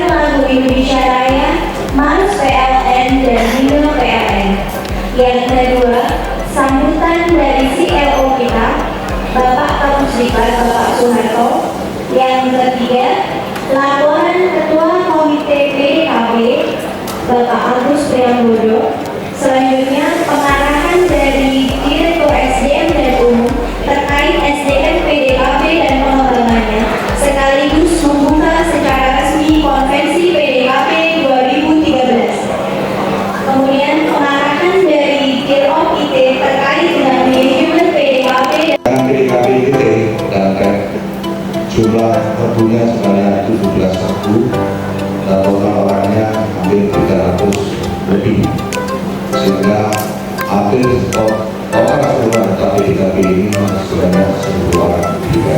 lagu Indonesia Raya, Mars PLN dan Himne PLN. Yang kedua, sambutan dari CLO kita, Bapak Kapus Diklat Bapak Soeharto. Yang ketiga, laporan Ketua Komite PDKB Bapak Agus Priambodo. Selanjutnya, pengarahan dari Direktur SDM dan Umum terkait SDM PDKB dan pengembangannya, sekaligus membuka secara resmi Konvensi PDKB 2013. Kemudian pengarahan dari Dirop IT terkait dengan manajemen PDKB dan PDKB IT dan jumlah perbunya sebanyak 17 perbu dan total orangnya hampir 300 lebih, sehingga hampir total keseluruhan data PDKB ini sebanyak 1000 orang juga.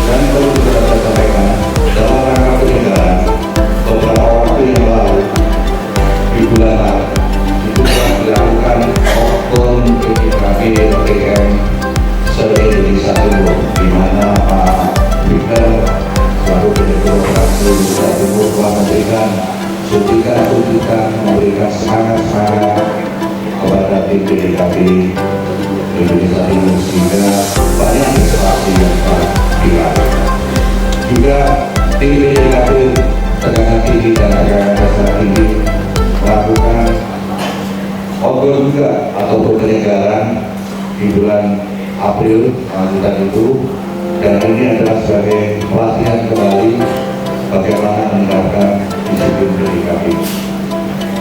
Dan perlu kita sampaikan, dalam rangka penyelenggaraan beberapa waktu yang lalu di bulan Maret itu telah dilakukan Okon PDKB PKM se-Indonesia Timur, di mana Pak Victor selaku Direktur Operasi Indonesia Timur telah memberikan suntikan, memberikan semangat kepada tim PDKB Indonesia Timur, sehingga banyak prestasi yang telah diraih. Juga tim PDKB Tegangan Tinggi dan Tegangan Dasar Tinggi melakukan obor juga atau penyelenggaraan di bulan April lanjutan itu, dan ini adalah sebagai pelatihan kembali bagaimana menerapkan disiplin PDKB.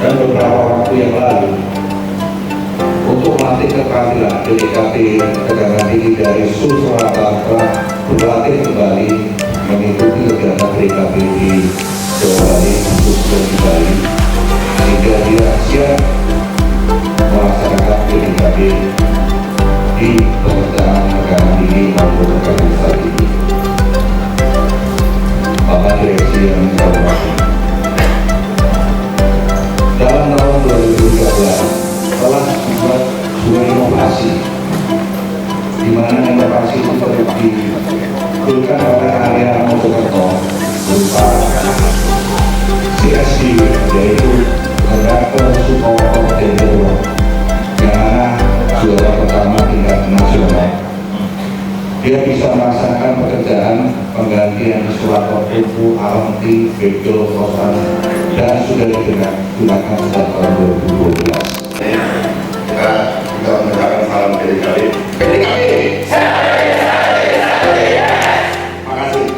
Dan beberapa waktu yang lalu untuk melatih keterampilan PDKB Tegangan Tinggi dari Sulsel telah berlatih kembali mengikuti kegiatan PDKB di Jawa Bali, khususnya di Bali, sehingga dia siap melaksanakan PDKB di pekerjaan Tegangan Tinggi maupun Tegangan Dasar Tinggi. Bapak Direksi yang saya hormati, dalam tahun 2013 telah dibuat sebuah inovasi, di mana inovasi itu diberikan oleh area Mojokerto berupa CSD, yaitu Lembaga Support Development, yang mana juara pertama tingkat nasional. Dia bisa melaksanakan pekerjaan penggantian isolator tubuh, alamti, bedol, kosan, dan sudah digunakan sejak tahun 2012. Kita mengucapkan salam PDKB. PDKB. Makasih.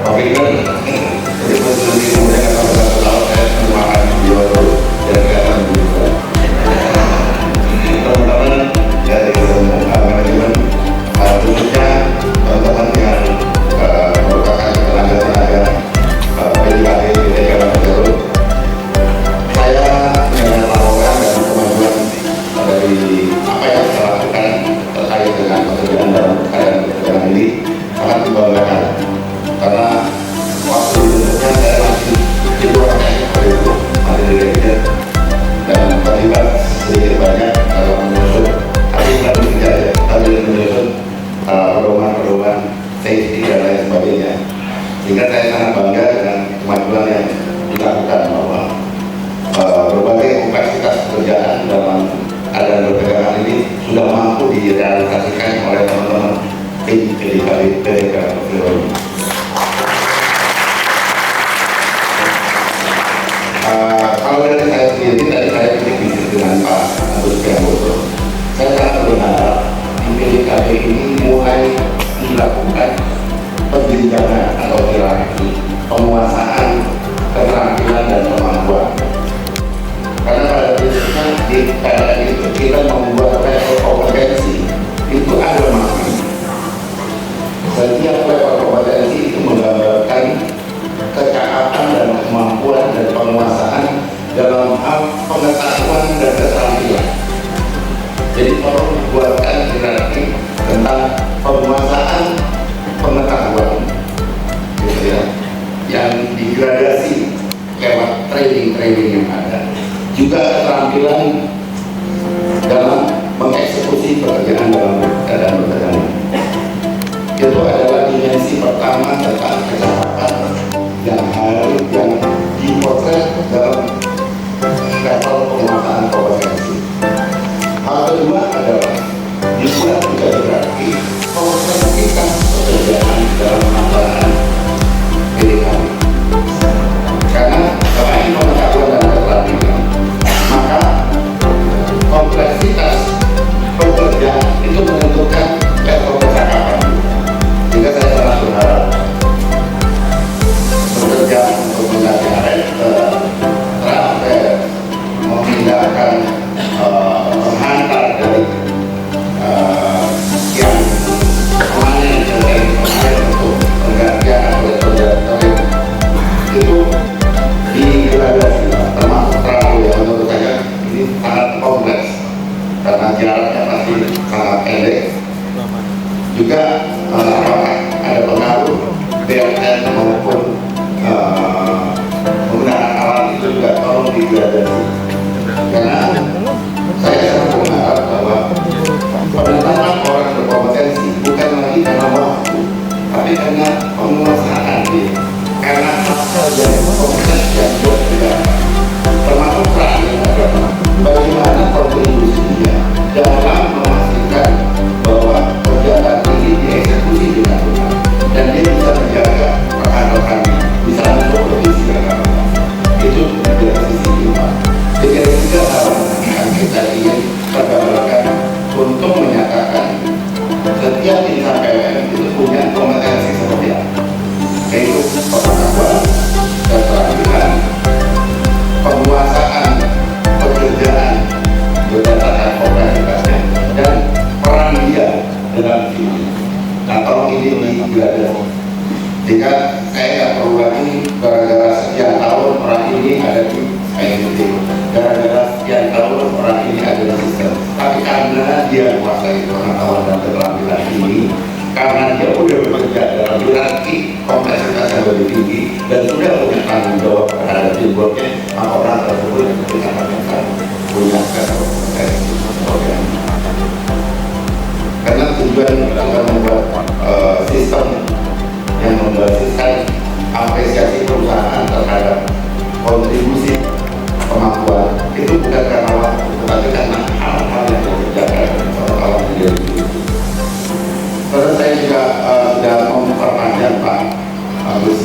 Pak Victor, sebelum kemudian kata-kata saya mengucapkan beliau dulu dan kelihatan juga. Teman-teman dari manajemen, khususnya teman-teman yang merupakan tenaga-tenaga PDKB Garut, saya dengan laporan dan kemajuan dari apa yang saya lakukan terkait dengan pekerjaan dalam keadaan ini sangat membanggakan, karena waktu sebelumnya saya masih di luar seperti itu, masih di Gadget, dan terlibat sedikit banyak dalam menyusun, tapi belum tidak ya, tapi menyusun pedoman-pedoman safety dan lain sebagainya, sehingga saya sangat bangga dengan kemajuan yang dilakukan bahwa berbagai kompleksitas pekerjaan dalam keadaan bertegangan ini sudah mampu direalisasikan oleh teman-teman tim PDKB Garut. Kalau dari saya sendiri, tadi saya bisik dengan Pak Agus Priambodo, saya sangat berharap di PDKB ini mulai dilakukan penjenjangan atau hierarki penguasaan keterampilan dan kemampuan. Karena pada prinsipnya di PLN itu kita membuat level kompetensi itu ada makna. Setiap level kompetensi itu menggambarkan kecakapan dan kemampuan dan penguasaan dalam hal pengetahuan dan keterampilan. Jadi perlu dibuatkan hierarki tentang penguasaan pengetahuan, gitu ya, yang digradasi lewat training yang ada. Juga keterampilan dalam mengeksekusi pekerjaan dalam keadaan bertegangan. juga apakah ada pengaruh BLN maupun penggunaan alat itu juga tolong digradasi, karena saya sangat berharap bahwa penetapan orang berkompetensi bukan lagi karena waktu, tapi karena penguasaan dia, karena hal yang kompeten yang berbeda, termasuk peran yang ada, bagaimana kontribusi dia dalam memastikan bahwa kegiatan ini dieksekusi dengan benar dan dia bisa menjaga rekan-rekannya, bisa memproduksi rekan-rekan. Itu dari sisi lima. Jadi tiga hal yang kita ingin pergabalkan untuk menyatakan setiap insan PLN itu punya kompetensi seperti apa, yaitu pengetahuan, keterampilan, penguasaan pekerjaan berdasarkan kompetensinya, dan peran dia dalam ini. Nah, tolong ini digradasi, sehingga saya nggak perlu lagi gara-gara sekian tahun orang ini ada di IMT, gara-gara sekian tahun orang ini ada di sistem, tapi karena dia menguasai pengetahuan dan keterampilan ini, karena dia udah bekerja dalam hierarki kompleksitas yang lebih tinggi dan sudah punya tanggung jawab terhadap teamworknya, maka orang tersebut punya punya kompetensi. Karena tujuan kita membuat sistem yang membasiskan apresiasi perusahaan terhadap kontribusi kemampuan itu bukan karena waktu, tetapi karena hal-hal yang dikerjakan kalau menjadi itu. Terus saya juga sudah memperpanjang Pak Agus.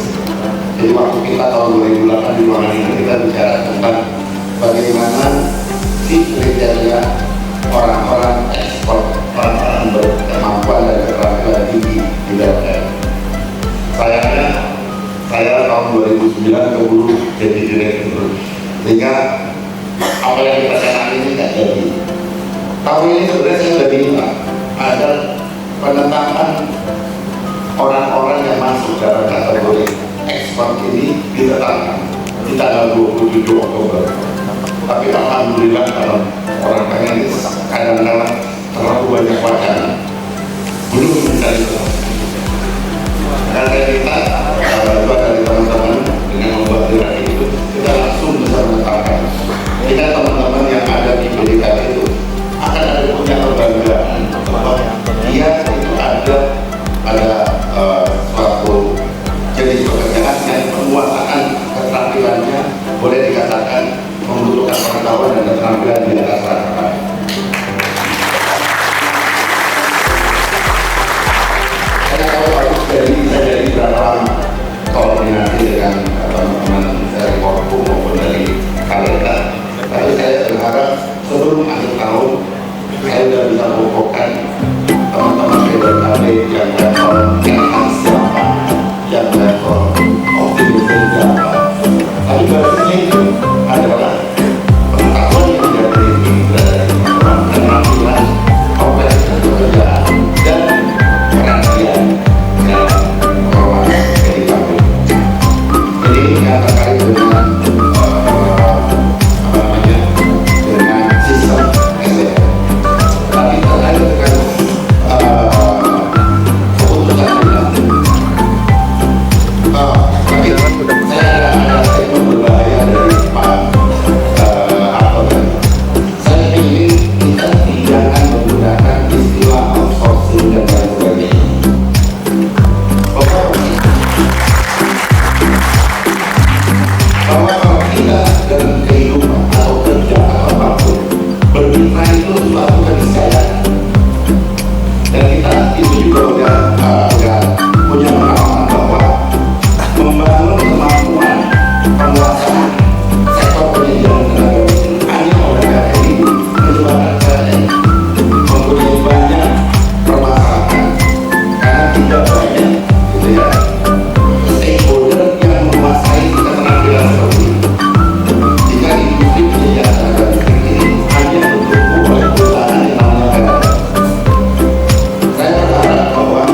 Jadi waktu kita tahun 2008 di ruangan ini kita bicara tentang bagaimana sih kriteria orang-orang ekspor, orang-orang berkemampuan dan keterampilan tinggi di BLN. Sayangnya saya tahun 2009 keburu jadi direktur, sehingga apa yang kita canangkan ini tidak jadi. Tahun ini sebenarnya saya sudah minta ada penetapan orang-orang yang masuk dalam kategori ekspor ini ditetapkan di tanggal 27 Oktober. Tapi alhamdulillah kalau orang pengen kadang-kadang terlalu banyak wacana belum bisa ditetapkan. Karena saya minta bantuan dari teman-teman dengan membuat draft itu, kita langsung bisa menetapkan. Kita teman-teman yang ada di PDK itu akan ada punya kebanggaan bahwa dia itu ada pada suatu jenis pekerjaan yang penguasaan keterampilannya boleh dikatakan membutuhkan pengetahuan dan keterampilan di atas rata-rata. Saya tahu harus dari berapa lama koordinasi dengan teman-teman dari Korpu maupun dari Kalenda. Tapi saya berharap sebelum akhir tahun saya sudah bisa mengumpulkan teman-teman BDKB yang level enhance siapa, yang level optimism siapa. Tapi basisnya itu adalah pengetahuan yang tidak terintegrasi dari teman-teman, keterampilan, kompetensi pekerjaan, dan perhatian dalam pengelolaan BDKB. Jadi yang terkait dengan dengan sistem SDM. Tapi terkait dengan keputusan tapi saya ada statement berbahaya dari Pak Harto. Saya ingin kita jangan menggunakan istilah outsourcing dan lain sebagainya. Bahwa kalau kita dalam kehidupan atau kerja atau apapun bermitra itu suatu keniscayaan, dan kita itu juga udah punya pengalaman bahwa membangun kemampuan penguasaan sektor pendidikan tenaga mesin hanya oleh PLN menyebabkan PLN mempunyai banyak permasalahan karena tidak banyak gitu ya stakeholder yang menguasai keterampilan seperti itu. Jika industri pendidikan tenaga listrik ini hanya didukung oleh perusahaan yang namanya PLN, saya berharap bahwa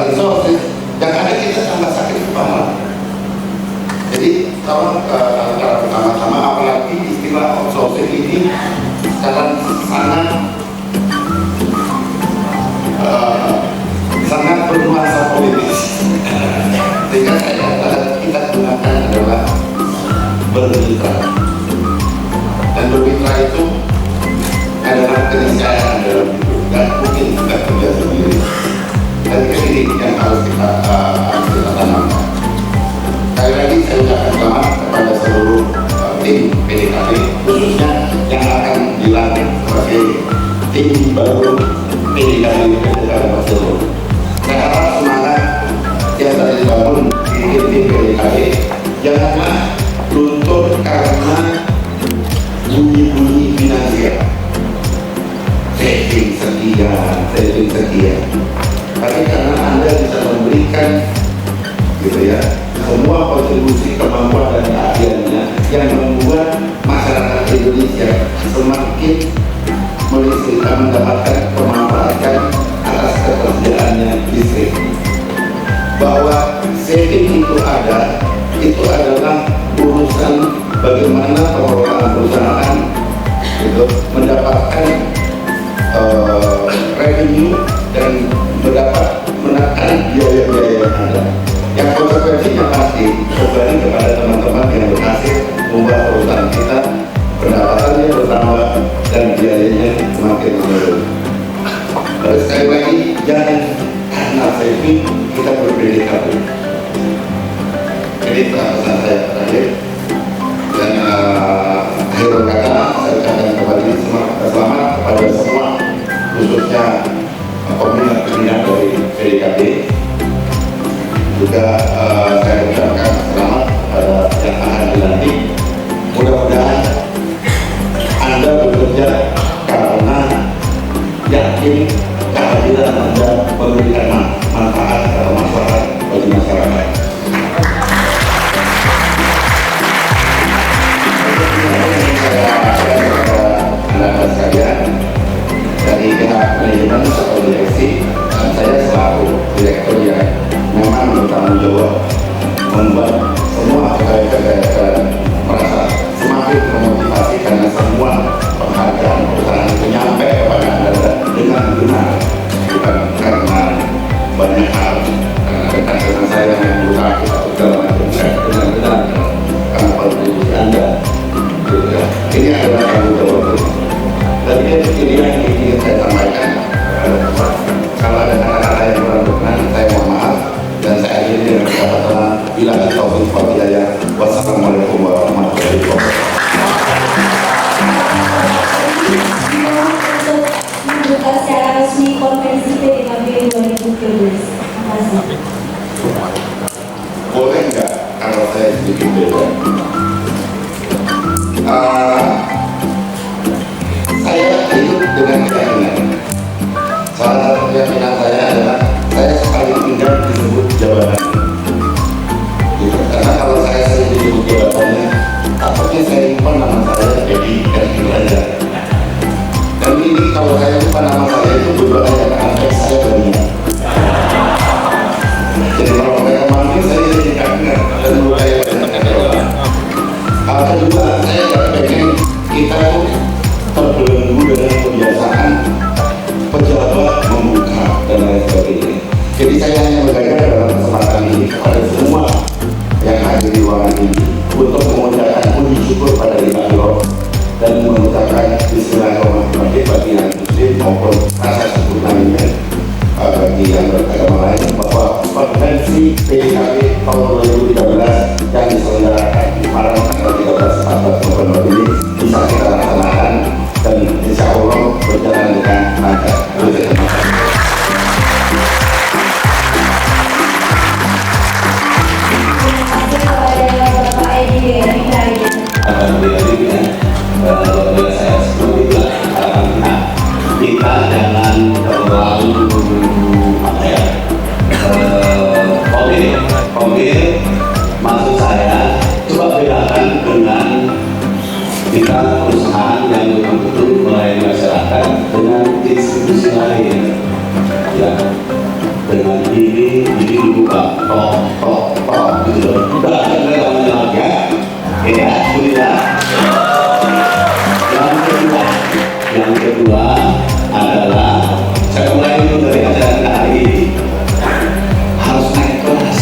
resources, yang ada kita tambah sakit kepala. Jadi tolong pertama-tama, apalagi istilah outsourcing ini sekarang sangat bernuansa politis. Sehingga kita gunakan adalah bermitra. Dan bermitra itu adalah keniscayaan dalam hidup, dan mungkin kita kerja sendiri. Dan ini yang harus kita tanamkan. Sekali lagi saya ucapkan selamat kepada seluruh tim PDKB, khususnya yang akan dilantik sebagai tim baru PDKB Persero. Saya harap semangat yang tadi dibangun di tim PDKB janganlah luntur karena bunyi-bunyi finansial. Saving sekian. Tapi karena Anda bisa memberikan, gitu ya, semua kontribusi kemampuan dan keahliannya yang membuat masyarakat Indonesia semakin mendapatkan pemanfaatan atas ketersediaannya listrik. Bahwa saving itu adalah urusan bagaimana pengelolaan perusahaan itu mendapatkan revenue dan menekan biaya-biaya yang ada. Yang konsekuensinya pasti kembali kepada teman-teman yang berhasil membuat perusahaan kita pendapatannya bertambah dan biayanya semakin menurun. Terus sekali lagi, jangan karena saving kita berbeda. Ini pesan saya terakhir. Dan akhir kata saya ucapkan kembali selamat kepada semua, khususnya peminat dari PDKB. Juga saya ucapkan selamat kepada yang akan dilantik. Mudah-mudahan Anda bekerja karena yakin kehadiran Anda memberikan manfaat atau maslahat bagi masyarakat. Anak-anak sekalian, dari pihak manajemen atau direksi, dan saya selaku direktur yang memang bertanggung jawab membuat semua pegawai-pegawai merasa semakin termotivasi karena semua penghargaan perusahaan itu nyampe kepada Anda dengan benar, bukan karena banyak hal, karena saya yang berusaha atau segala macam, benar-benar karena kontribusi Anda. Ini adalah tanggung jawab. Dan ini yang ingin saya sampaikan. Kalau ada kata-kata yang kurang berkenan, saya mohon maaf. Dan saya akhiri dengan kata-kata bila taufiq wal hidayah. Wassalamualaikum warahmatullahi wabarakatuh. Untuk membuka secara resmi konvensi PDKB 2017. Terima kasih. Boleh nggak kalau saya sedikit beda? Saya hidup dengan keyakinan. Salah satu keyakinan saya adalah saya sekali tinggal disebut jabatan. Gitu. Karena kalau saya sering disebut jabatannya, takutnya saya lupa nama saya jadi aja. Dan ini kalau saya lupa nama saya itu berbahaya karena saya banyak. Jadi kalau mereka manggil saya jadi ingat dan berbahaya banyak. Hal kedua, saya pengen kita terbelenggu dengan kebiasaan pejabat membuka dan lain sebagainya. Jadi saya hanya berkata dalam kesempatan ini kepada semua yang hadir di ruangan ini untuk mengucapkan puji syukur pada Allah dan mengucapkan Bismillahirrahmanirrahim bagi yang muslim maupun rasa syukur lainnya bagi yang beragama lain bahwa konvensi PDKB tahun 2013 yang diselenggarakan di Malang tanggal 13-14 November ini bisa kita laksanakan dan insya Allah berjalan dengan lancar. Terima kasih. Bapak Edi Raya. Alhamdulillah, kalau saya seperti itu, kita jangan terlalu komit. Maksud saya coba bedakan dengan kita perusahaan yang betul-betul melayani masyarakat dengan institusi lain, ya, dengan ini ini dibuka, tok, gitu loh. Udah ada namanya lagi ya, sudah. Yang kedua adalah saya mulai dulu dari acara hari ini harus naik kelas,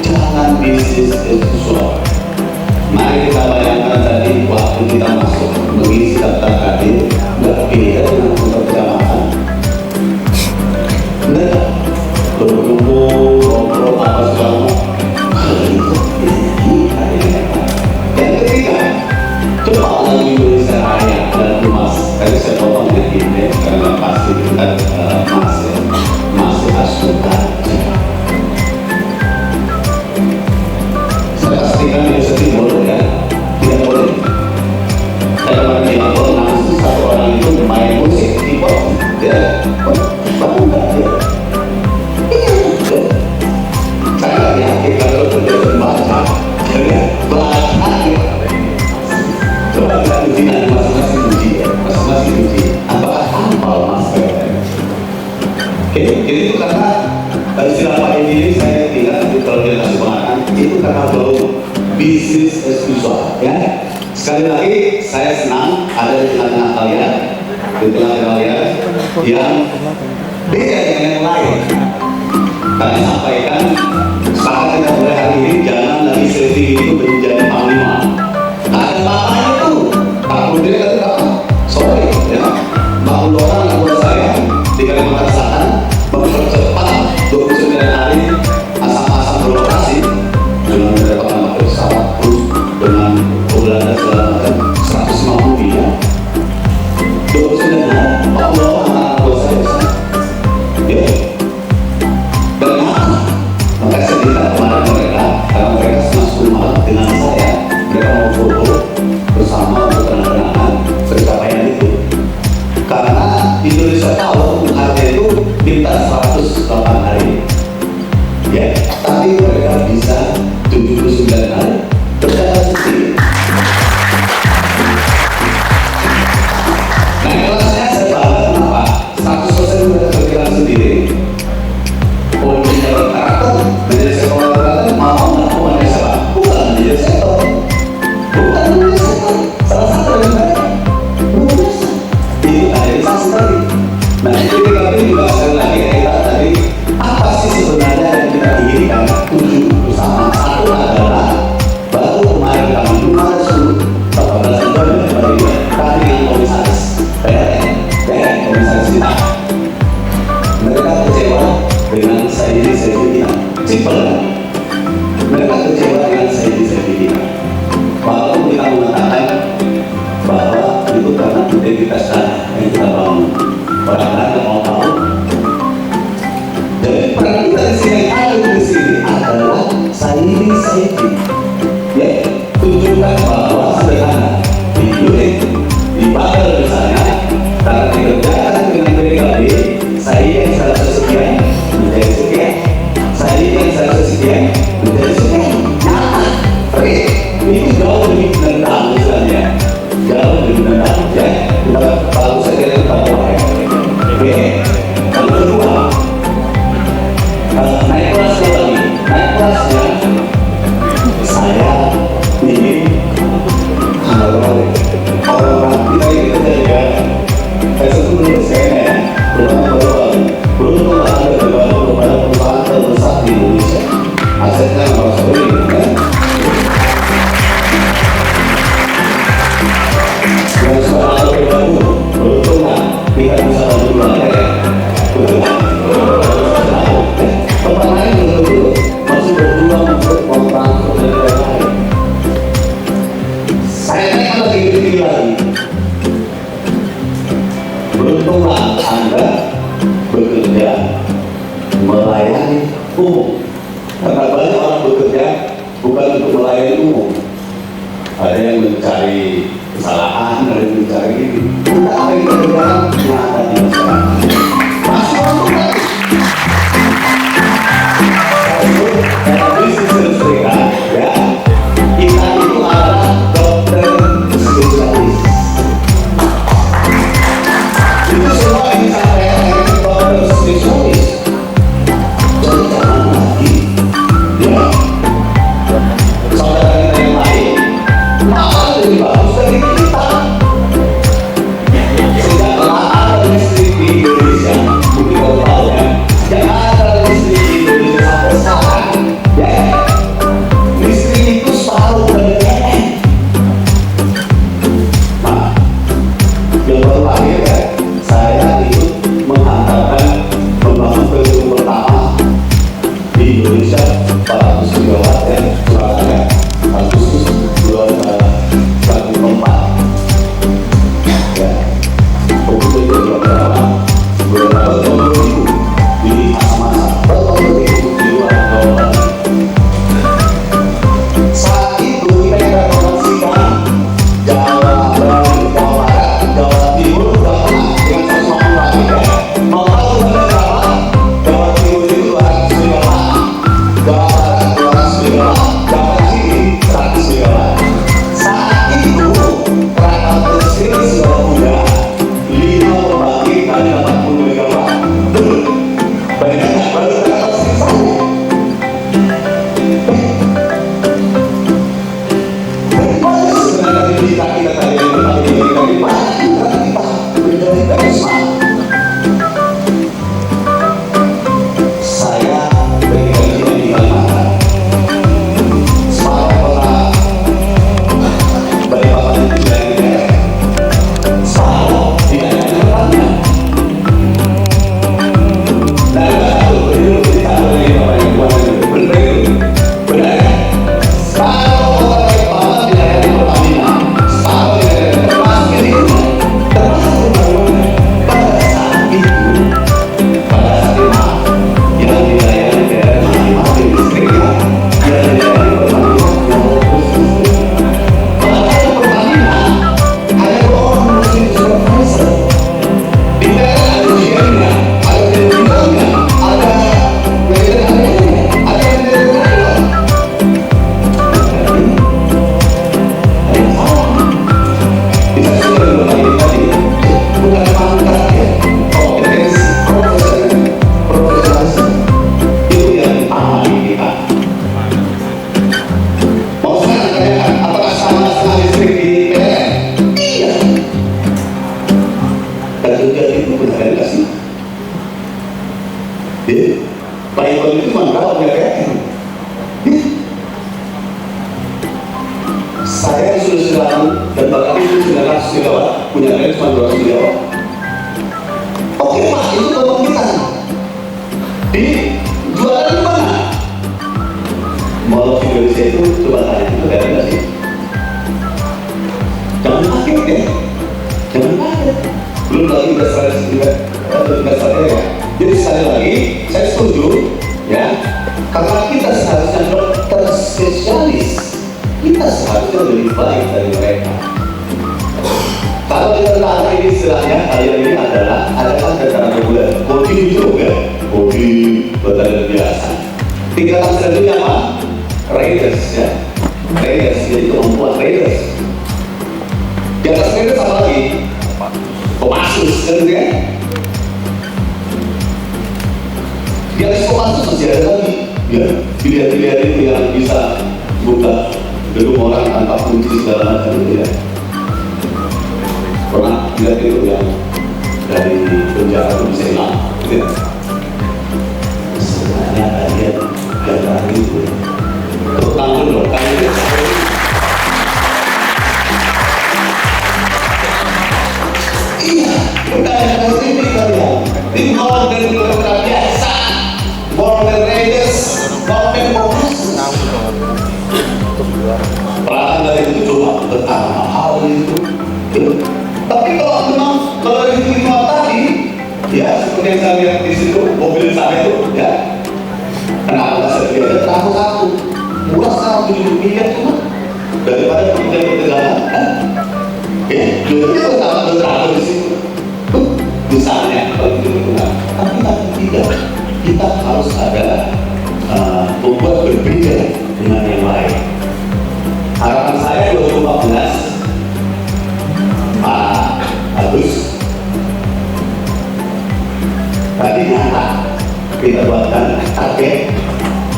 jangan bisnis as usual. Mari kita bayangkan tadi waktu kita masuk mengisi daftar hadir nggak beda dengan pekerjaan. Nggak berkumpul ngobrol apa segala yang ketiga, coba lagi beli seraya dan emas. Tadi saya potong yang ini karena pasti kita masih asukan. Saya pastikan di sini boleh ya, tidak boleh. Saya kemarin tidak boleh langsung satu orang itu main musik di pop, ya, bangga dia. Saya nggak yakin kalau sudah membaca, ya, baca. Coba kita uji nanti masing-masing uji ya, masing-masing uji. Apakah hafal mas? Oke, itu karena istilah Pak ini saya tinggal di kalau dia kasih pengalaman itu karena bau bisnis as usual ya. Sekali lagi saya senang ada di tengah-tengah kalian, yang beda dengan yang lain. Kami sampaikan saat kita mulai hari ini jangan lagi selfie itu menjadi panglima. Ada bapaknya tuh, Pak Putri kata apa? Sorry ya, bangun orang yang buat saya di Kalimantan Selatan mempercepat 29 hari asam-asam berlokasi dengan mendapatkan pakai pesawat terus dengan Belanda segala macam 150 miliar 29 hari 40 orang anak buat saya ya. Dan makanya saya minta kemarin mereka karena mereka senang malam dengan saya, mereka mau foto bersama untuk kenang-kenangan pencapaian itu. Karena Indonesia tahu harga itu minta 108 hari ya, tapi mereka bisa 79 hari berjalan sendiri. Nah kelasnya saya bahas kenapa 100% mereka berjalan sendiri. Oh menjadi karakter, menjadi sekolah karakter, mau nggak mau menjadi siapa? Bukan menjadi sektor, bukan menjadi sektor. Salah satu dari mereka itu kaderisasi tadi. Nah itu kami juga sekali lagi kita tadi apa sih sebenarnya yang kita inginkan tujuh bersama. Satu adalah baru kemarin kami Jumat 18 Juli kami dengan komisaris PLN komisaris kita. Mereka kecewa dengan saya bilang simpel kan? Mereka kecewa dengan saya bilang walaupun kita mengatakan bahwa itu karena identitas yang kita bangun. Orang-orang yang mau tahu. Jadi peran kita di sini ada di sini adalah saya ya, tunjukkan bahwa sederhana di unit di bakal misalnya karena dikerjakan dengan PDKB saya yang 100 sekian menjadi sekian, saya yang 100 sekian menjadi sekian. Nah, itu jauh lebih menentang misalnya, jauh lebih menentang ya. Kalau saya kira kita mulai oke, yang kedua naik kelas lagi, naik kelasnya saya ingin orang-orang kita ini kerja saya sebelum saya belum ada kepada perusahaan terbesar di Indonesia asetnya nomor 1 ya. Yang sekarang baru beruntung kita bisa berjuang ya, betul kan? Tempat lain betul masih berjuang untuk kontrak dan lain-lain. Saya naik lagi tinggi lagi. Beruntunglah Anda bekerja melayani umum. Karena banyak orang bekerja bukan untuk melayani umum. Ada yang mencari kesalahan, ada yang mencari ini. Kita apa yang kerjakan yang ada di masyarakat. Masih untuk lagi. Dalam bisnis mereka, ya, kita itu adalah dokter spesialis. Itu semua yang disampaikan dokter spesialis. Bible itu cuma berapa punya PN? Saya disuruh dan bahkan itu 900 megawatt, punya PN cuma 200 megawatt. Oke Pak, itu kelompok kita. Di jualan di mana? Mall of Indonesia itu coba tanya, itu ada nggak sih? Jangan pakai ya, jangan pakai. Belum lagi dasarnya juga, dasarnya ya. Jadi sekali lagi, saya setuju ya, karena kita seharusnya dokter spesialis, kita seharusnya lebih baik dari mereka. Kalau kita tanya ini istilahnya, kalian ini adalah kan reguler, body itu kan, body badan biasa. Tingkatan selanjutnya apa? Raiders ya, Raiders jadi kemampuan Raiders. Di atas Raiders apa lagi? Kopassus kan ya? Di atas Kopassus masih ada lagi, ya, pilihan-pilihan itu yang bisa buka gedung orang tanpa kunci segala macam itu ya. Pernah lihat itu yang dari penjara itu bisa hilang, gitu ya? Sebenarnya kalian gambar itu, tangan loh, kalian itu. Iya, udah ada ini kalian. Tim Gol dan Gol biasa, Golden Raiders, Golden Bogus. Peralatan dari itu cuma pertama hal itu. Tapi kalau itu tadi, ya seperti yang saya lihat di situ, mobil saya itu, ya, kenapa saya lihat terlalu satu, murah sekarang 7 miliar cuma daripada kemudian perjalanan, kan? Ya, itu terlalu di situ. Misalnya kalau itu benar, tapi tidak, kita harus ada membuat berbeda dengan yang lain. Harapan saya 2014. Pak Agus tadi nyata kita buatkan target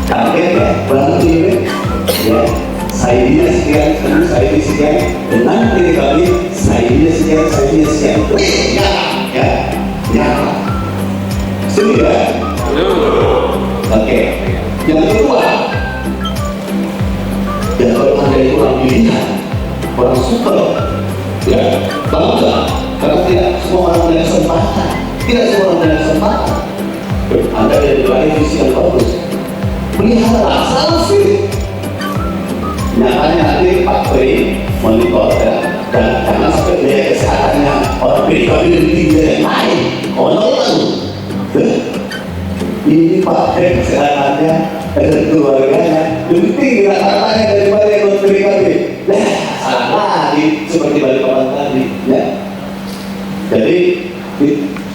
ya, bantu ini ya, saya dia sekian, saya dia sekian, dengan ini kami saya dia sekian, nyata setuju ya? Oke, yang kedua ya, kalau ada yang kurang pilihan, kurang super ya, bangga karena tidak semua orang punya kesempatan, Anda dari lahir visi yang bagus, pelihara selalu fit. Nyatanya nanti Pak Pri monitor ya, dan jangan sampai biaya kesehatannya orang pribadi tinggi yang lain, ini Pak Pri kesehatannya dan keluarganya lebih tinggi rata-ratanya daripada yang pribadi. Salah lagi seperti balik papan tadi ya. Jadi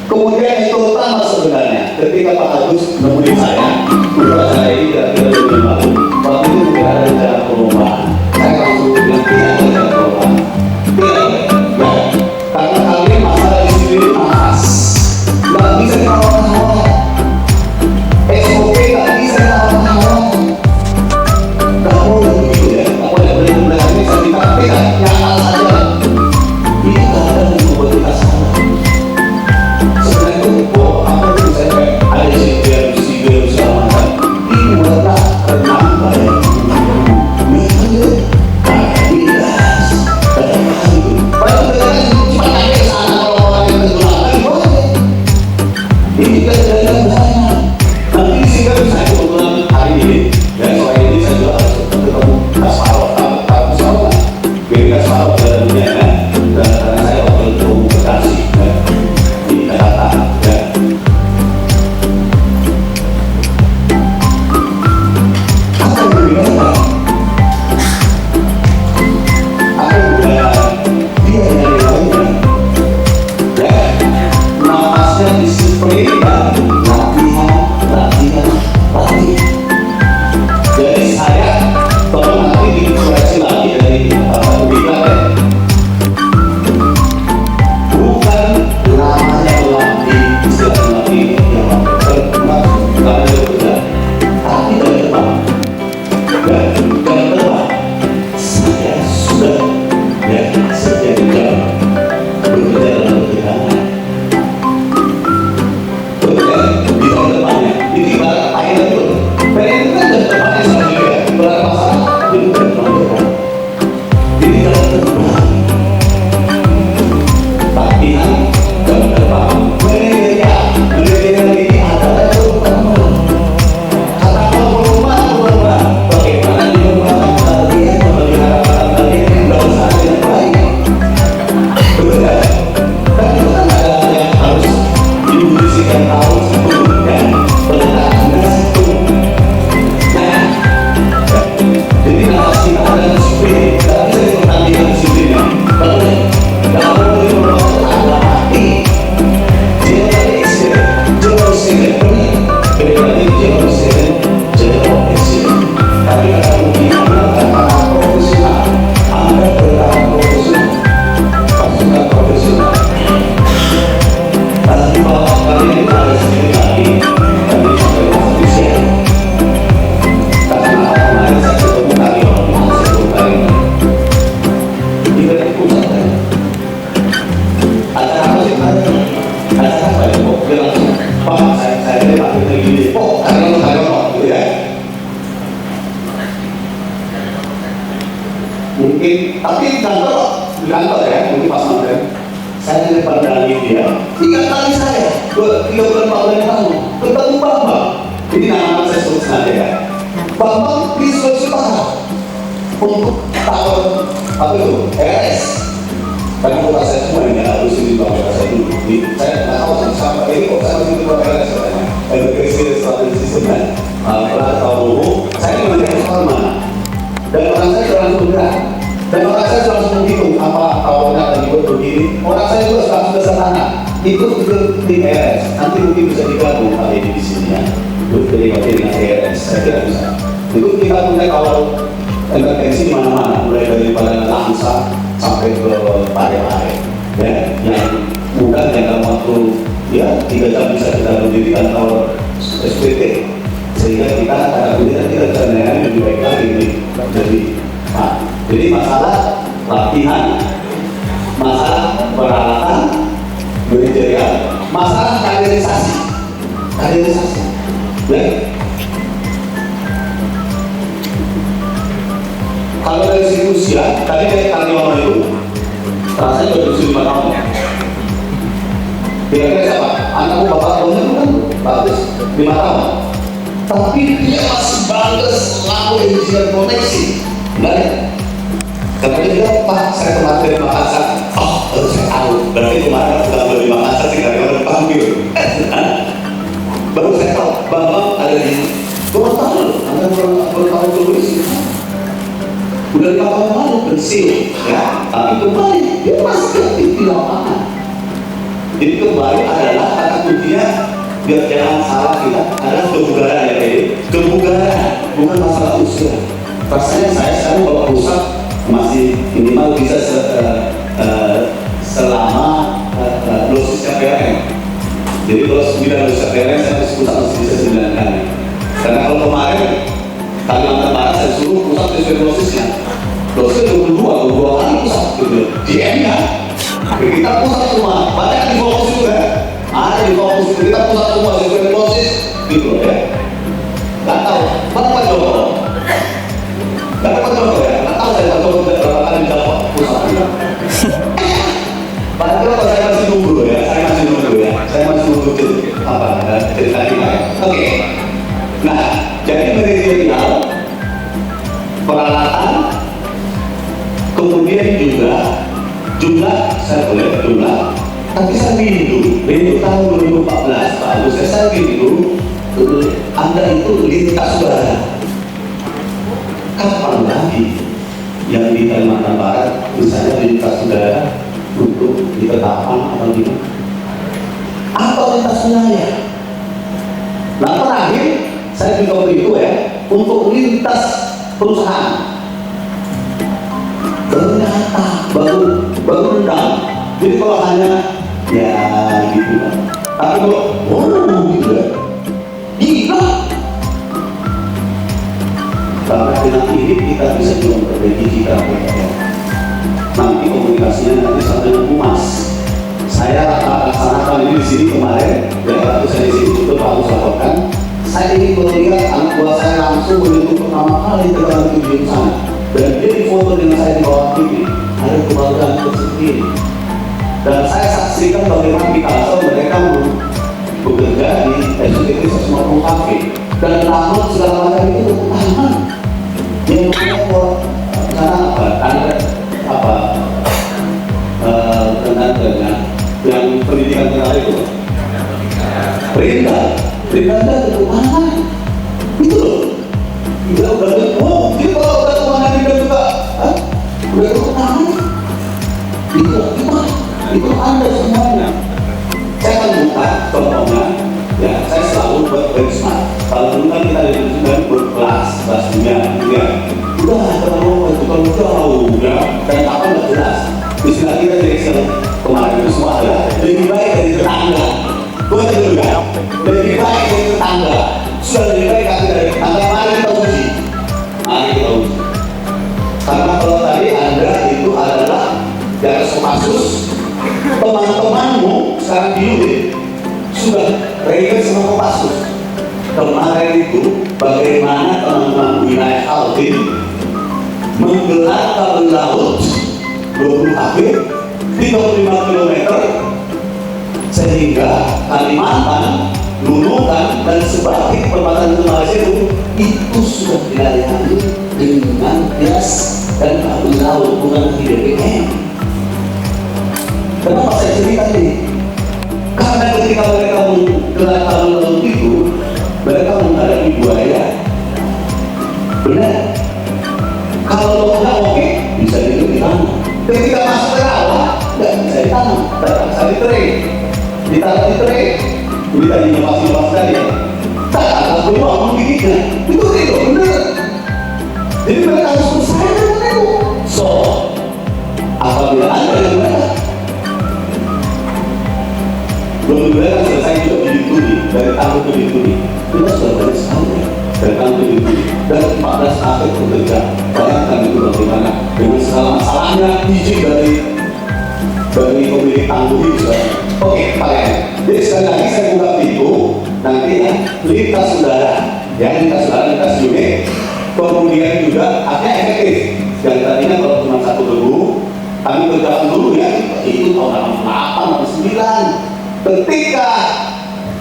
kemudian itu utama sebenarnya ketika Pak Agus menemui saya, udah saya ini tidak lebih malu. Waktu itu tidak ada rencana perumahan, saya langsung bilang tidak ada rencana perumahan. Ya, karena kami masalah di sini mahas, nggak bisa ditawar-tawar. SOP nggak bisa ditawar-tawar. Nggak boleh. Tapi di kantor ya, mungkin pas malam saya lempar dari dia, 3 kali saya, 3 bulan 4 bulan yang lalu, ketemu Bambang. Ini nama saya sebut sengaja ya. Bambang di Sulawesi Utara untuk tahun apa itu? RS. Karena kota saya semua ini harus di bawah saya dulu. Saya nggak tahu sampai ini kok saya masih di bawah RS katanya. Education Strategy System kan. Pernah tahu dulu, saya memang soal mana. Dan orang saya langsung bergerak. Dan orang saya langsung menghitung apa awalnya tadi buat begini. Orang saya juga langsung kesana. Itu tim RS. Nanti mungkin bisa digabung kali ini di sini ya. Jadi dengan RS saya kira bisa. Itu kita mulai awal emergensi mana-mana, mulai dari Badan Langsa sampai ke Pare-Pare. Ya, yang mudah dalam waktu ya 3 jam bisa kita berdiri kantor SPT. Sehingga kita ada kemudian kita caranya lebih baik lagi jadi masalah latihan, masalah peralatan, manajerial, masalah kaderisasi. Ya. Kalau dari segi usia, tadi dari Karyono itu rasanya sudah 75 tahun. Kira-kira siapa? Anakku bapak tahunnya itu kan bagus 5 tahun. Tapi dia masih bangga selalu engineer koneksi. Benar? Karena dia bilang, Pak, saya kemarin dari Makassar. Oh, baru saya tahu. Berarti kemarin aku bilang dari Makassar sih karena panggil. Baru saya tahu, Bambang ada di Gorontalo. Anda baru tahu tulis. Udah 5 tahun lalu pensiun, ya. Tapi kembali dia masih aktif di lapangan. Jadi kembali adalah kata kuncinya biar jangan salah kita adalah kebugaran ya ini. Kebugaran bukan masalah usia. Rasanya saya sekarang kalau rusak masih minimal bisa selama dosisnya PRN. Jadi kalau 9 dosis PRN saya masih bisa 9 kali. Karena kalau kemarin Kalimantan Barat saya suruh pusat sesuai dosisnya. Dosisnya 22 kali pusat gitu. DM-nya kita pusat semua. Banyak di fokus itu ya. Ada di fokus itu kita pusat semua sesuai dosis gitu ya. Gak tahu. Mana Pak Joko? Gak ada Pak Joko ya. Gak tahu saya Pak Joko berapa kali menjawab pusat. Padahal kalau saya masih nunggu ya. Saya masih nunggu apa cerita kita ya. Oke. Nah, jadi manajerial, peralatan, kemudian juga jumlah, saya boleh jumlah, tapi saya rindu tahun 2014, Pak Agus, saya rindu Anda itu lintas udara. Kapan lagi yang di Kalimantan Barat, misalnya lintas udara untuk di Ketapang atau di atau lintas wilayah? Nah terakhir, saya juga beritu ya untuk lintas perusahaan. Ternyata baru rendang. Jadi kalau hanya ya gitu kan. Tapi kalau gitu ya, gila. Karena dengan ini kita bisa juga memperbaiki kita. Nanti komunikasinya nanti sampai humas. Saya laksanakan ini di sini kemarin. Ya waktu saya di sini itu baru lakukan. Saya ingin melihat anak buah saya langsung menyentuh pertama kali terbang di sana. Dan dia difoto dengan saya di bawah TV. Ada kebanggaan tersendiri. Dan saya saksikan bagaimana di Kalsel mereka bekerja di SPT Sesmorong Cafe. Dan namun segala macam itu aman. Yang punya sana dengan yang pendidikan tengah itu perintah itu aman itu loh. Dia udah dia kalau udah kemana dia juga udah aman itu Anda semuanya. Saya akan buka contohnya ya, saya selalu buat benchmark. Kalau dulu kan kita sudah berkelas dunia ya udah terlalu jauh ya, dan apa nggak jelas. Istilah kita direksi kemarin itu semua adalah lebih baik dari tetangga. Bukan juga lebih baik dari tetangga. Sudah lebih baik dari tetangga. Mari kita uji. Karena kalau tadi Anda itu adalah dari Kopassus, teman-temanmu sekarang di UIN sudah ready sama Kopassus. Kemarin itu bagaimana teman-teman wilayah Altin menggelar kabel laut 20 km, 35 km, sehingga Kalimantan, Nunukan, dan sebalik perbatasan Malaysia itu sudah dilayani dengan gas dan kabel laut, bukan di DPM. Kenapa saya cerita ini? Karena ketika mereka menggelar kabel laut itu, mereka menghadapi buaya. Benar? Kalau nggak oke, bisa ditanam. Ketika masuk ke rawa, nggak bisa ditanam, terpaksa diterik. Ditaruh di tray, ini tadi inovasi tadi ya. Tak atas peluang menggigitnya, itu bener. Jadi mereka harus percaya dengan itu. So, apabila ada yang mereka belum kan selesai juga bidik-tuni dari tahun ke bidik-tuni, kita sudah banyak sekali dari tahun ke bidik-tuni dan 14 akhir bekerja. Bayangkan itu bagaimana dengan segala masalahnya izin dari pemilik tangguh itu. Oke, Pak. Jadi sekali lagi saya buka pintu nanti ya, lintas udara, ya lintas udara, lintas unit, kemudian juga artinya efektif. Yang tadinya kalau cuma 1 debu, kami berjalan dulu ya, itu tahun 8 atau 9. Ketika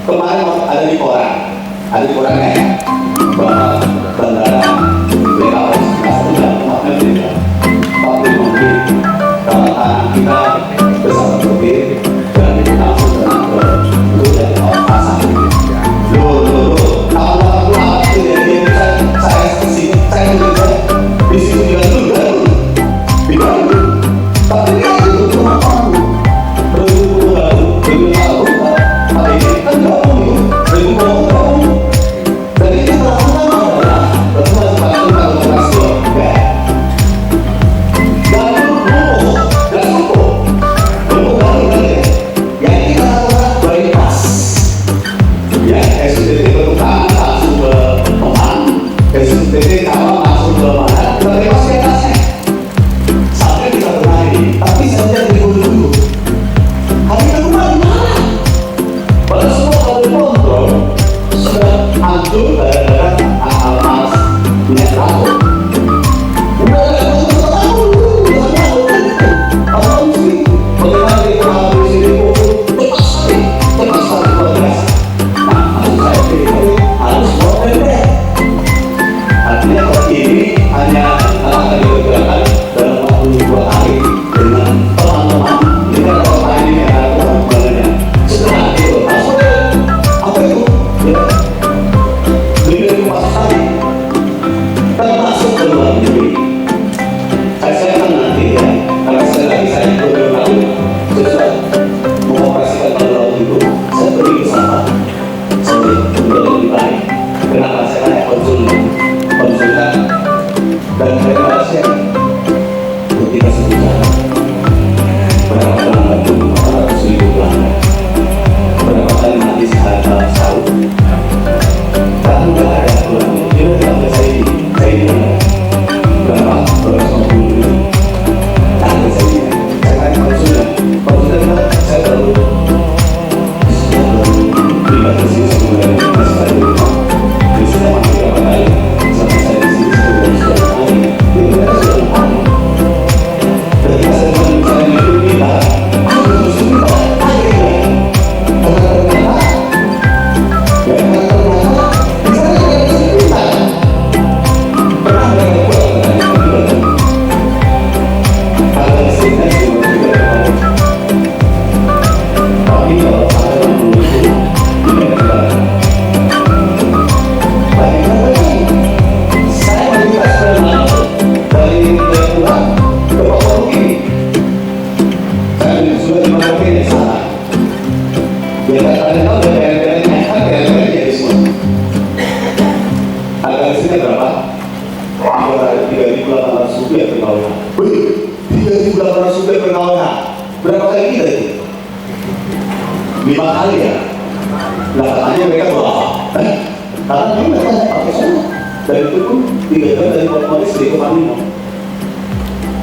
kemarin ada di koran ya, bahwa bandara BKS sudah melakukan Pak Menteri kalau tanah kita bersama Bukit dan itu langsung ke itu dari pasang. Loh, kalau apa kejadian saya di situ juga tidak, tapi dia itu cuma kamu berguna tapi ini kan kamu berguna dan itu melakukan adalah betul SPT kalau masuk ke mana, kita bebas di atasnya sampai kita berlari. Tapi saya jadi dulu hari kedua di mana? Pada semua kabel kontrol sudah hancur gara-gara akal malas minyak laut. Udah ada kontrol apa sih? Bagaimana kita harus ini lepas sekali luar biasa. Nah, maksud saya harus modern. Artinya kalau ini hanya akan dikerjakan dalam waktu 2 hari dengan teman-teman. Ini kan kalau ini ada hubungannya. Setelah itu, apa itu? Ya, beli rumah sekali, termasuk ke luar negeri. Saya kan nanti ya, karena sekali lagi saya beberapa kali sesuai mengoperasikan kabel laut itu, saya pergi ke sana. Saya sudah lebih baik. Kenapa saya tanya konsultan dan mereka share ketika sebulan berapa pelanggan itu 400.000 pelanggan, berapa kali mati setahun, dan nggak ada pelanggan. Dia bilang ke saya bilang berapa 250.000, tak ke saya tanya konsultan bilang saya baru pindah ke sini sebulan masih ada rumah, biasanya mati berapa kali sampai saya di sini sebulan. Berapa kali kita itu? 5 kali ya? Nah katanya mereka berapa? Karena mereka pakai semua. Dan itu pun 3 jam dari Port-Moris di Kepanino.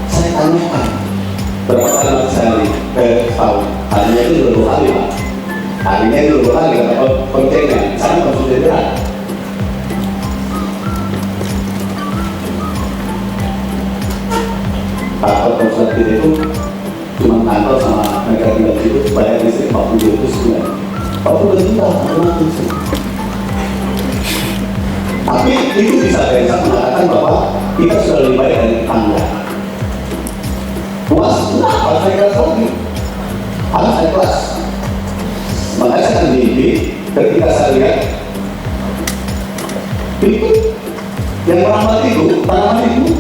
Saya tanyakan berapa kali mati sehari? Setahun. Harinya itu 2 kali Pak. Harinya itu 2 kali kata pengceknya. Saya konsultasi berat. Pak konsultasi itu ngantor sama mereka tinggal di situ bayar listrik 40 juta sebulan. 40 juta, tapi itu bisa mengatakan bahwa kita sudah lebih baik dari tetangga. Puas, kenapa saya kelas lagi? Anak saya kelas. Makanya saya mimpi ketika saya lihat itu yang tanaman itu background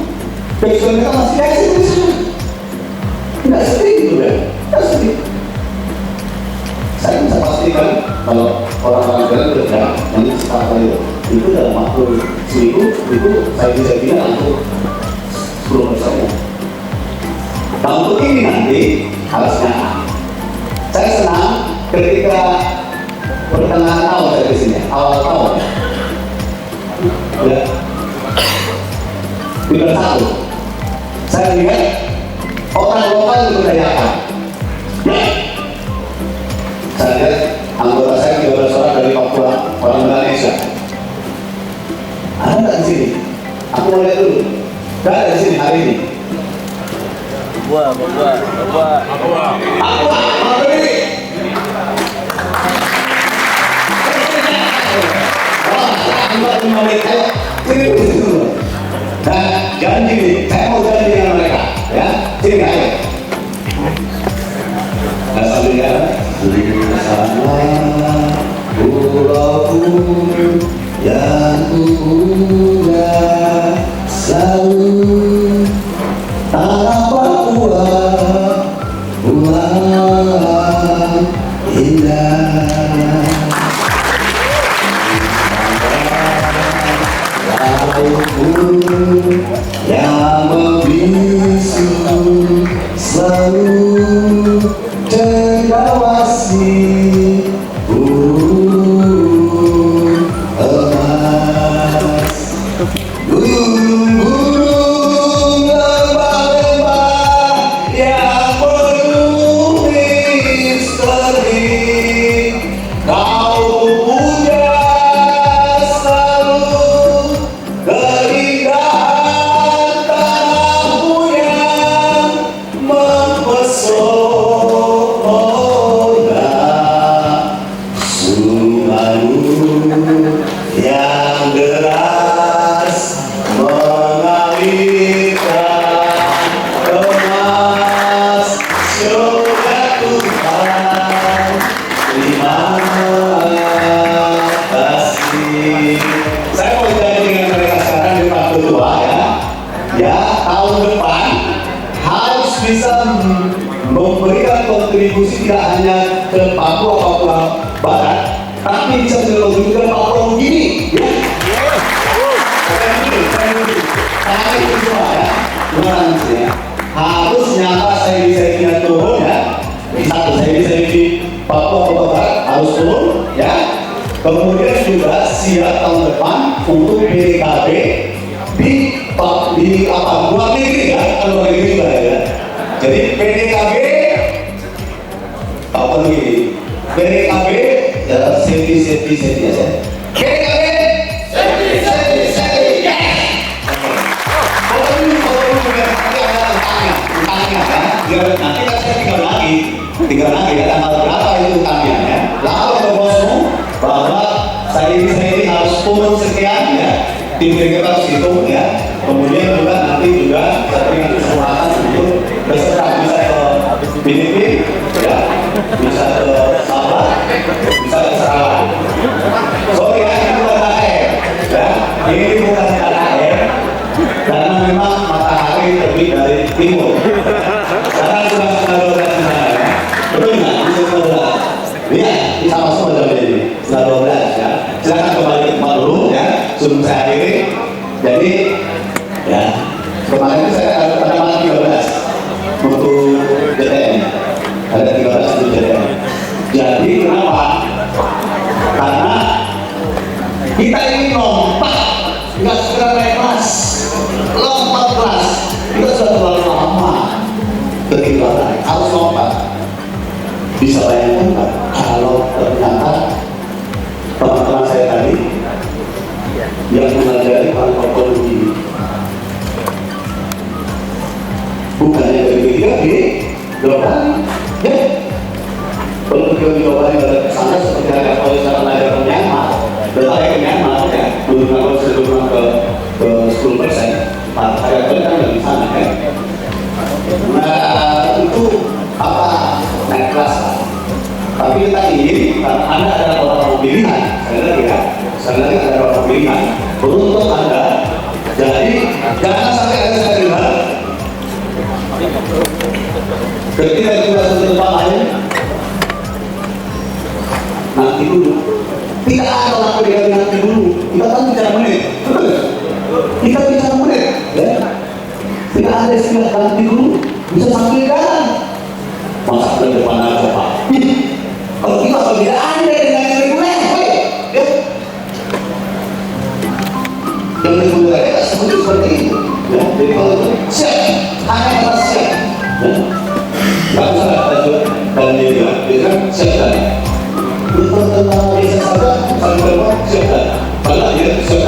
mereka masih kayak gitu. Tidak sedih gitu ya, tidak sedih. Saya bisa pastikan kalau orang-orang jalan kerja yang sekarang itu dalam waktu seminggu itu saya bisa bilang untuk 10%. Nah untuk ini nanti harusnya saya senang ketika pertengahan tahun saya di sini, awal tahun ya, bulan 1 saya lihat orang lokal diberdayakan. Saya lihat anggota saya 13 orang dari Papua, orang Indonesia. Ada nggak di sini? Aku mau lihat dulu. Nggak ada di sini hari ini. Papua. Nah, janji nih, saya mau janji dengan mereka, ya. Sini ayo. Nah, sambil jalan, bersama pulau yang kuda selalu tanah Papua pulang indah. Yang membisu selalu tergawasi burung emas. Gunung-gunung lembah-lembah yang penuh misteri, kau punya selalu keindahan tanahmu yang mempesona, sungaimu yang deras mengalirkan emas surga Tuhan. Terima kasih. Saya mau janji dengan mereka sekarang di depan ketua ya, tahun depan harus bisa memberikan kontribusi tidak hanya ke Papua Barat, tapi bisa berkontribusi ke Papua Nugini, ya. Saya itu semua ya, harus nyata saya bisa turun ya. Satu saya bisa di Papua Barat harus turun ya. Kemudian juga siap tahun depan untuk PDKB di luar negeri ya, luar negeri juga ya. Jadi PDKB apa nih? PDKB ya safety ya. PDKB safety ya. Kalau ini ada utangnya ya. Nanti saya tinggal lagi ya tanggal berapa itu utangnya ya. Lalu ke bosmu bahwa saya ini harus turun sekian ya. Tim kita harus hitung ya. Kemudian juga nanti juga kita berikan kesempatan untuk beserta bisa ke Filipina ya, bisa ke Sabah, bisa ke Sarawak. Sorry ya, ini bukan KKR ya, ini bukan KKR karena memang matahari terbit dari timur. Sekarang sudah setengah 12 ya, betul nggak? Bisa setengah 12. Lihat, ini sama-sama dalam ini setengah 12 ya. Silakan kembali ke tempat dulu ya, sebelum saya akhiri. Jadi ya, kemarin saya ada malam 13 untuk JTN, ada 13 untuk JTN. Jadi kenapa? Karena kita ini lompat, nggak sekedar naik kelas, lompat kelas. Kita sudah terlalu lama ketinggalan, harus lompat. Bisa bayangkan nggak kalau ternyata teman-teman saya tadi yang mengajari orang Papua Nugini bukannya dari 3 di 2 kali jawabannya dari sana seperti ada kalau sekarang ada ke Myanmar, data ke Myanmar ya, kalau sudah kurang ke 10%, ada kan dari sana kan. Nah itu apa naik kelas lah. Tapi kita ingin Anda ada orang pilihan, karena ada orang pilihan untuk Anda. Jadi jangan sampai ada sekali hal ketika kita sudah tempat lain nanti dulu tidak ada waktu dia nanti dulu, kita kan bicara menit, kita bicara menit ya. Tidak ada istilah nanti dulu, bisa sambil jalan masa ke depan aja Pak. Kalau kita tidak ada dengan yang reguler ya. Yang reguler ya seperti itu ya. Jadi kalau itu siap, hanya kata siap ya. Tidak usah dan dia kan siap dan untuk tentang desa saja sampai siap dan kalau dia siap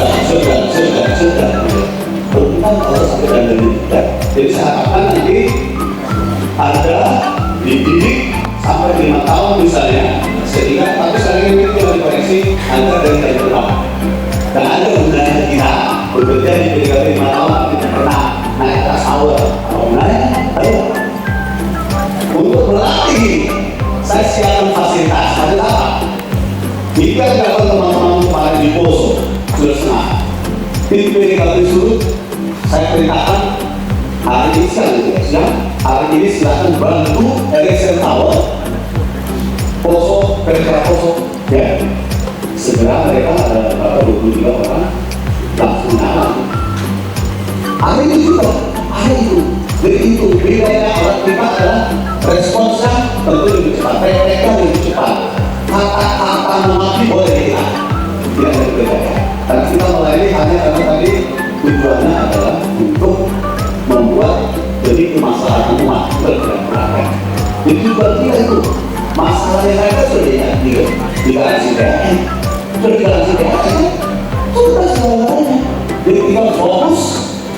dan bukan kalau sampai dan demikian. Jadi saya harapkan nanti ada dididik sampai 5 tahun misalnya, sehingga tapi sekali ini itu dikoreksi antara dari terdepan. Dan ada gunanya kita bekerja di PDKP 5 tahun kita pernah naik kelas awal. Ayo untuk melatih saya siapkan fasilitas. Ada apa? Jika dapat teman-teman kemarin di Poso sudah setengah, tim PDKP Surut saya perintahkan hari ini hari ini silakan bantu LSM Tower Poso, Petra Poso ya. Segera mereka ada 23 orang langsung nyala. Hari ini juga, hari itu. Jadi itu bedanya orang kita adalah responsnya tentu lebih cepat, mereka lebih cepat. Kata-kata mati boleh kita tidak ada bedanya. Karena kita mulai ini hanya karena tadi tujuannya adalah untuk membuat jadi kemaslahatan umat bergerak. Itu juga tidak itu masalah yang mereka sudah di garansi BHN, sudah di garansi BHN, sudah semuanya. Jadi kita fokus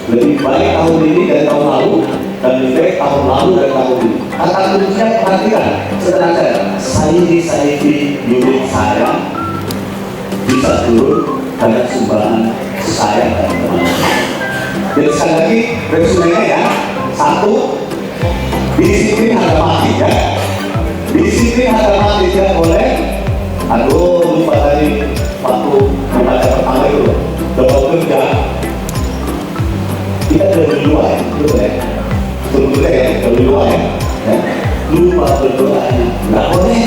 lebih baik tahun ini dari tahun lalu dan lebih baik tahun lalu dari tahun ini. Kata kuncinya perhatikan, setelah saya di unit saya bisa turun pada sumbangan saya dan teman-teman. Jadi sekali lagi resumenya ya, 1, disiplin harga mati ya. Disiplin harga mati tidak boleh. Aduh lupa tadi waktu membaca pertama itu doa kerja. Kita dari luar ya, betul ya, dari luar ya. Lupa berdoanya, nggak boleh.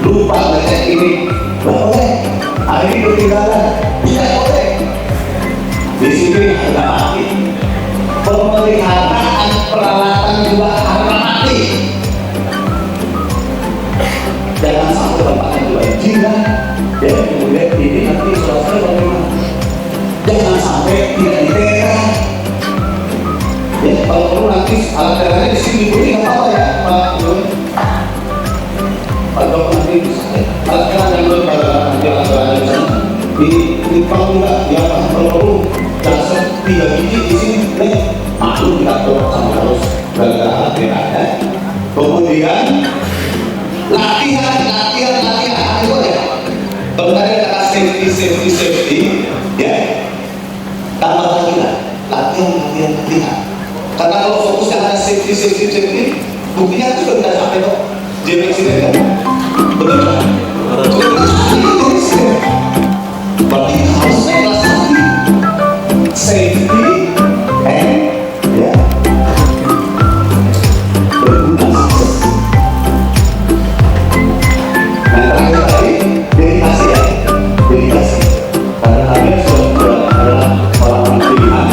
Lupa ngecek ini, nggak boleh. Hari ini ketinggalan, tidak boleh. Disiplin harga mati. Pemeliharaan peralatan juga harga mati. Jangan sampai tempatnya juga jiran. Dan kemudian ini nanti selesai bagaimana? Jangan sampai tidak diterang. Ya, kalau perlu nanti alat-alatnya di sini dulu nggak apa-apa ya, Pak Yun. Pak Dok nanti bisa. Alat-alat yang belum nanti alat-alatnya di sana. Di panggung juga, ya kalau perlu dasar 3 biji di sini. Maklum kita dorong sama harus gara-gara ya. Kemudian latihan itu ya. Kalau tadi ada safety ya. Tambah lagi lah latihan. Karena kalau fokusnya ada safety, buktinya itu sudah tidak sampai kok. Jadi sini kan, betul kan? Berarti harus naik kelas lagi. Safety and ya berguna sukses. Nah terakhir tadi dedikasi ya, dedikasi. Karena kalian sudah adalah orang pilihan.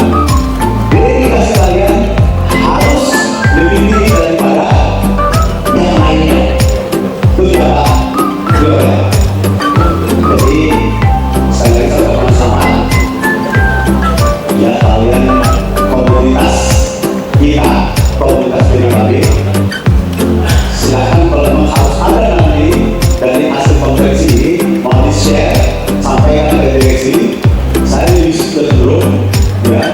Dedikasi kalian harus lebih tinggi daripada yang lainnya. Itu sudah Pak. Jadi saya sama ya kalian komunitas kita, komunitas PDKP. Silakan kalau memang harus ada nanti dari hasil konferensi ini mau di share sampaikan ke direksi. Saya di situ belum ya.